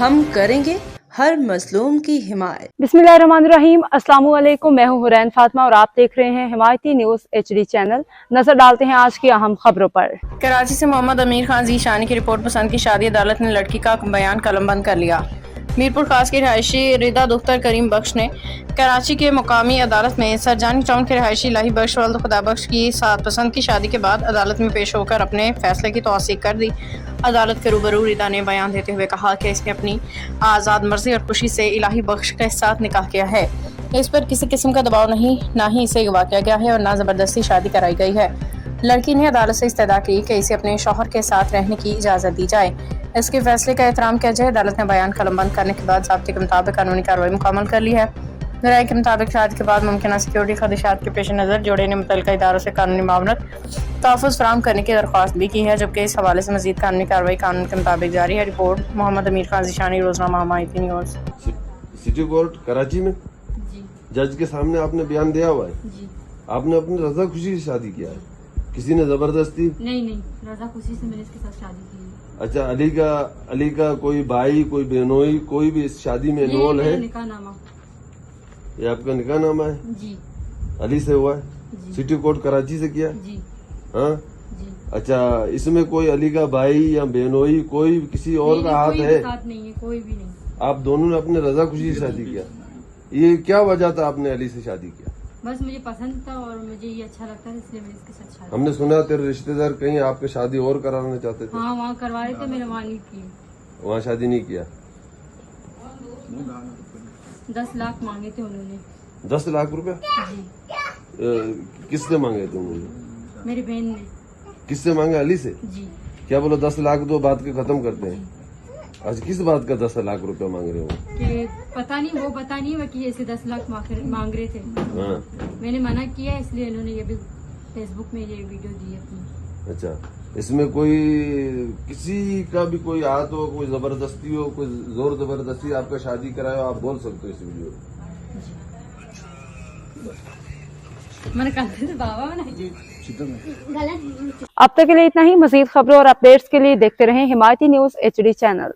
हम करेंगे हर मजलूम की हिमायत। बिस्मिल्लाहिर्रहमानिर्रहीम। अस्सलाम वालेकुम। मैं हूँ हुरैन फातिमा और आप देख रहे हैं हिमायती न्यूज़ HD चैनल। नजर डालते हैं आज की अहम खबरों पर। कराची से मोहम्मद अमीर खान ज़ीशानी की रिपोर्ट पसंद की शादी, अदालत ने लड़की का बयान कलमबंद कर लिया। मीरपुर खास के रिहायशी रिदा दुख्तर करीम बख्श ने कराची के मुकामी अदालत में सरजानी टाउन के रिहायशी इलाही बख्श वल्द खुदा बख्श की साथ पसंद की शादी के बाद अदालत में पेश होकर अपने फैसले की तौसीक कर दी। अदालत के रूबरू रिदा ने बयान देते हुए कहा कि इसने अपनी आज़ाद मर्जी और खुशी से इलाही बख्श के साथ निकाह किया है। इस पर किसी किस्म का दबाव नहीं, ना ही इसे अगवा किया गया है और ना ज़बरदस्ती शादी कराई गई है। लड़की ने अदालत से इस्तदा की कि इसे अपने शौहर के साथ रहने की इजाज़त दी जाए, इसके फैसले का एहतराम किया जाए। अदालत ने बयान कलमबंद करने के बाद ज़ाब्ते के मुताबिक कानूनी कार्रवाई मुकम्मल कर ली है। राय के मुताबिक शादी के बाद मुमकिन सिक्योरिटी खदशात के पेश नज़र जोड़े ने मुतल्लिका इदारों से कानूनी मामलत तहफ़्फ़ुज़ फराहम करने की दरख्वास्त भी की है, जबकि इस हवाले से मज़ीद कानूनी कार्रवाई कानून के मुताबिक जारी है। Report Mohammad Amir Khan Zeeshani, Roznama Himayati news. City court Karachi में जज के सामने आपने बयान दिया हुआ है। आपने अपनी रजा खुशी से शादी किया है, किसी ने जबरदस्ती नहीं, रजा खुशी से मैंने इसके साथ शादी की है। अच्छा, अली का कोई भाई, कोई बहनोई, कोई भी इस शादी में इन्वॉल्व है? निकाहनामा। ये आपका निकाह नामा है? जी। अली से हुआ है? जी। सिटी कोर्ट कराची से किया है? जी। हाँ जी। अच्छा, इसमें कोई अली का भाई या बहनोई, कोई किसी और का हाथ कोई है? साथ नहीं है, कोई भी नहीं। आप दोनों ने अपने रजा खुशी से शादी किया। ये क्या वजह था आपने अली से शादी किया? बस मुझे पसंद था और मुझे ये अच्छा लगता है, इसलिए मैंने इसके साथ शादी। हमने सुना तेरे रिश्तेदार कहीं आपके शादी और कराना चाहते थे। हाँ, वहाँ करवा रहे थे, मैंने वहाँ नहीं की। वहाँ शादी नहीं किया। 10 लाख मांगे थे उन्होंने। 10 लाख रुपए? जी। किससे मांगे थे उन्होंने? मेरी बहन ने। किससे मांगे? अली से? जी। क्या बोलो 10 लाख दो, बात के खत्म करते हैं। आज किस बात का 10 लाख रुपए मांग रहे हो? कि पता नहीं, वो पता नहीं है कि ऐसे 10 लाख मांग रहे थे। हाँ। मैंने मना किया, इसलिए इन्होंने ये भी फेसबुक में ये वीडियो दी अपनी। अच्छा, इसमें कोई किसी का भी कोई हाथ हो, कोई जबरदस्ती हो, कोई जोर जबरदस्ती आपका शादी कराए हो, आप बोल सकते हो इस वीडियो में। मैंने कहते थे बाबा अब तक के लिए इतना ही। मजीद खबरों और अपडेट्स के लिए देखते रहें हिमायती न्यूज़ HD चैनल।